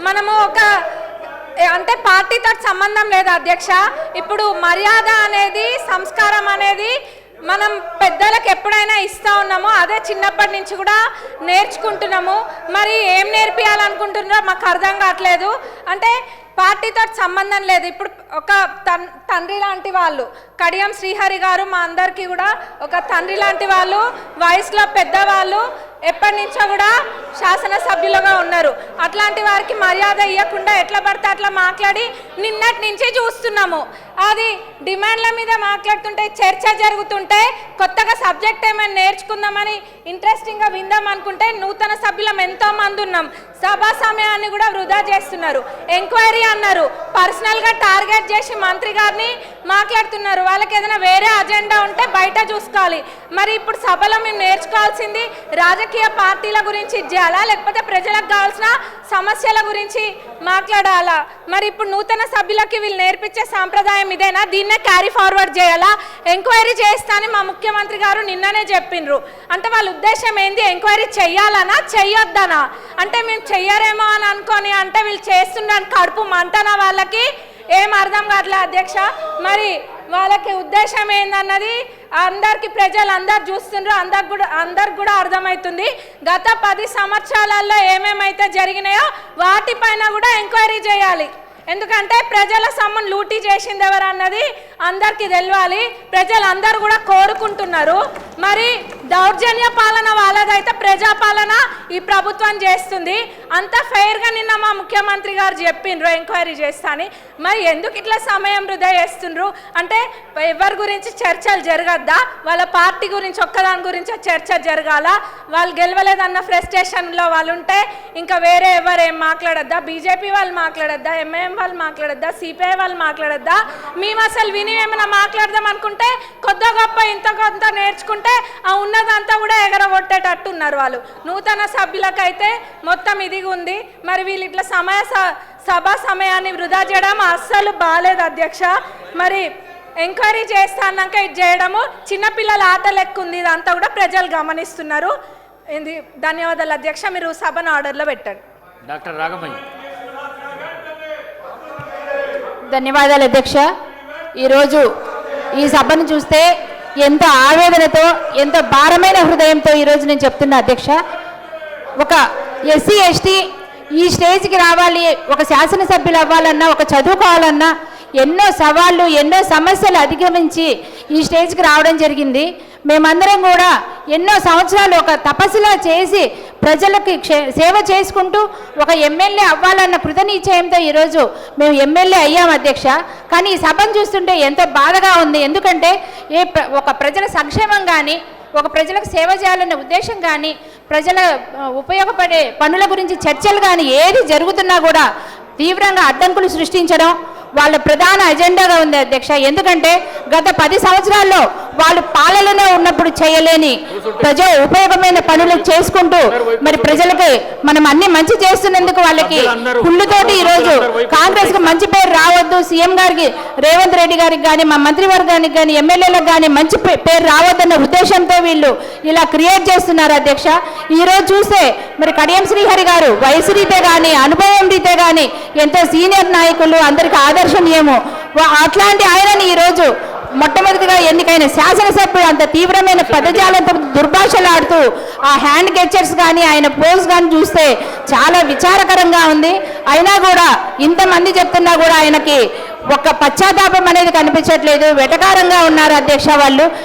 మనము ఒక అంటే పార్టీతో సంబంధం లేదు అధ్యక్ష. ఇప్పుడు మర్యాద అనేది, సంస్కారం అనేది మనం పెద్దలకు ఎప్పుడైనా ఇస్తూ ఉన్నామో అదే చిన్నప్పటి నుంచి కూడా నేర్చుకుంటున్నాము. మరి ఏం నేర్పియాలనుకుంటున్నారో మాకు అర్థం కావట్లేదు. అంటే పార్టీతో సంబంధం లేదు. ఇప్పుడు ఒక తండ్రి లాంటి వాళ్ళు కడియం శ్రీహరి గారు మా అందరికీ కూడా ఒక తండ్రి లాంటి వాళ్ళు, వయసులో పెద్దవాళ్ళు, ఎప్పటి నుంచో కూడా శాసనసభ్యులుగా ఉన్నారు. అట్లాంటి వారికి మర్యాద ఇవ్వకుండా ఎట్లా పడితే అట్లా మాట్లాడి నిన్నటి నుంచి చూస్తున్నాము. అది డిమాండ్ల మీద మాట్లాడుతుంటే, చర్చ జరుగుతుంటే, కొత్తగా సబ్జెక్ట్ ఏమైనా నేర్చుకుందామని ఇంట్రెస్టింగ్గా విందాం అనుకుంటే నూతన సభ్యులం ఎంతో మంది ఉన్నాం. సభా సమయాన్ని కూడా వృధా చేస్తున్నారు. ఎంక్వైరీ అన్నారు, పర్సనల్గా టార్గెట్ చేసి మంత్రి గారిని మాట్లాడుతున్నారు. వాళ్ళకి ఏదైనా వేరే అజెండా ఉంటే బయట చూసుకోవాలి. మరి ఇప్పుడు సభలో మేము నేర్చుకోవాల్సింది రాజకీయ పార్టీల గురించి చేయాలా, లేకపోతే ప్రజలకు కావాల్సిన సమస్యల గురించి మాట్లాడాలా? మరి ఇప్పుడు నూతన సభ్యులకి వీళ్ళు నేర్పించే సాంప్రదాయం ఇదేనా? దీన్నే క్యారీ ఫార్వర్డ్ చేయాలా? ఎంక్వైరీ చేస్తానని మా ముఖ్యమంత్రి గారు నిన్ననే చెప్పిండ్రు. అంటే వాళ్ళ ఉద్దేశం ఏంది? ఎంక్వైరీ చెయ్యాలనా చెయ్యొద్దనా? అంటే మేము చెయ్యరేమో అని అనుకొని అంటే వీళ్ళు చేస్తుండని కడుపు మంటనా? వాళ్ళకి ఏం అర్థం కావట్లే అధ్యక్ష. మరి వాళ్ళకి ఉద్దేశం ఏందన్నది అందరికి ప్రజలందరూ చూస్తుండ్రు, అందరికి కూడా అర్థమవుతుంది. గత 10 సంవత్సరాలలో ఏమేమైతే జరిగినాయో వాటిపైన కూడా ఎంక్వైరీ చేయాలి. ఎందుకంటే ప్రజల సొమ్మును లూటీ చేసింది ఎవరు అన్నది అందరికీ తెలియాలి. ప్రజలందరూ కూడా కోరుకుంటున్నారు. మరి దౌర్జన్య పాలన వాళ్ళదైతే ప్రజాపాలన ఈ ప్రభుత్వం చేస్తుంది. అంత ఫెయిర్గా నిన్న మా ముఖ్యమంత్రి గారు చెప్పిండ్రు ఎంక్వైరీ చేస్తాని. మరి ఎందుకు ఇట్లా సమయం వృధా చేస్తుండ్రు? అంటే ఎవరి గురించి చర్చలు జరగద్దా? వాళ్ళ పార్టీ గురించి ఒక్కదాని గురించి చర్చ జరగాల? వాళ్ళు గెలవలేదన్న ఫ్రస్ట్రేషన్లో వాళ్ళు ఉంటే ఇంకా వేరే ఎవరు ఏం మాట్లాడద్దా? బీజేపీ వాళ్ళు మాట్లాడద్దా? ఎంఐఎం వాళ్ళు మాట్లాడద్దా? సిపిఐ వాళ్ళు మాట్లాడద్దా? మేము అసలు విని ఏమైనా మాట్లాడదాం అనుకుంటే కొద్ది గొప్ప ఇంత కొంత నేర్చుకుంటే ఆ ఉన్నదంతా కూడా ఎగరగొట్టేటట్టున్నారు వాళ్ళు. నూతన సభ్యులకైతే మొత్తం ఇదిగా ఉంది. మరి వీళ్ళు ఇట్లా సభా సమయాన్ని వృధా చేయడం అస్సలు బాలేదు అధ్యక్ష. మరి ఎంక్వైరీ చేస్తాన్నాక ఇది చేయడము చిన్నపిల్లల ఆట లెక్క ఉంది. ఇదంతా కూడా ప్రజలు గమనిస్తున్నారు. ఇది ధన్యవాదాలు అధ్యక్ష. మీరు సభను ఆర్డర్లో పెట్టండి. డాక్టర్ రాఘమయ్య. ధన్యవాదాలు అధ్యక్ష. ఈరోజు ఈ సభను చూస్తే ఎంత ఆవేదనతో, ఎంత భారమైన హృదయంతో ఈరోజు నేను చెప్తున్నా అధ్యక్ష. ఒక ఎస్సీ ఎస్టీ ఈ స్టేజ్కి రావాలి, ఒక శాసనసభ్యులు అవ్వాలన్నా, ఒక చదువుకోవాలన్నా ఎన్నో సవాళ్ళు, ఎన్నో సమస్యలు అధిగమించి ఈ స్టేజ్కి రావడం జరిగింది. మేమందరం కూడా ఎన్నో సంవత్సరాలు ఒక తపస్సులా చేసి ప్రజలకి సేవ చేసుకుంటూ ఒక ఎమ్మెల్యే అవ్వాలన్న కృతనిశ్చయంతో ఈరోజు మేము ఎమ్మెల్యే అయ్యాం అధ్యక్ష. కానీ ఈ సభను చూస్తుంటే ఎంతో బాధగా ఉంది. ఎందుకంటే ఒక ప్రజల సంక్షేమం కానీ, ఒక ప్రజలకు సేవ చేయాలనే ఉద్దేశం కానీ, ప్రజల ఉపయోగపడే పనుల గురించి చర్చలు కానీ ఏది జరుగుతున్నా కూడా తీవ్రంగా అడ్డంకులు సృష్టించడం వాళ్ళ ప్రధాన అజెండాగా ఉంది అధ్యక్ష. ఎందుకంటే గత 10 సంవత్సరాల్లో వాళ్ళు పాలనలో ఉన్నప్పుడు చేయలేని ప్రజా ఉపయోగమైన పనులు చేసుకుంటూ మరి ప్రజలకి మనం అన్ని మంచి చేస్తున్నందుకు వాళ్ళకి కుళ్ళుతోటి ఈరోజు కాంగ్రెస్కి మంచి పేరు రావద్దు, సీఎం గారికి రేవంత్ రెడ్డి గారికి కానీ, మా మంత్రివర్గానికి కానీ, ఎమ్మెల్యేలకు కానీ మంచి పేరు రావద్దన్న ఉద్దేశంతో వీళ్ళు ఇలా క్రియేట్ చేస్తున్నారు అధ్యక్ష. ఈరోజు చూస్తే మరి కడియం శ్రీహరి గారు వయసు రీతే కానీ, అనుభవం రీతే కానీ ఎంతో సీనియర్ నాయకులు, అందరికీ ఆదర్శనీయము. అట్లాంటి ఆయనని ఈరోజు మొట్టమొదటిగా ఎన్నికైన శాసనసభ్యుడు అంత తీవ్రమైన పదజాలంతో దుర్భాషలాడుతూ ఆ హ్యాండ్ గెస్చర్స్ కానీ, ఆయన పోజ్ కానీ చూస్తే చాలా విచారకరంగా ఉంది. అయినా కూడా ఇంతమంది చెప్తున్నా కూడా ఆయనకి ఒక పశ్చాత్తాపం అనేది కనిపించట్లేదు. వెటకారంగా ఉన్నారు అధ్యక్ష వాళ్ళు.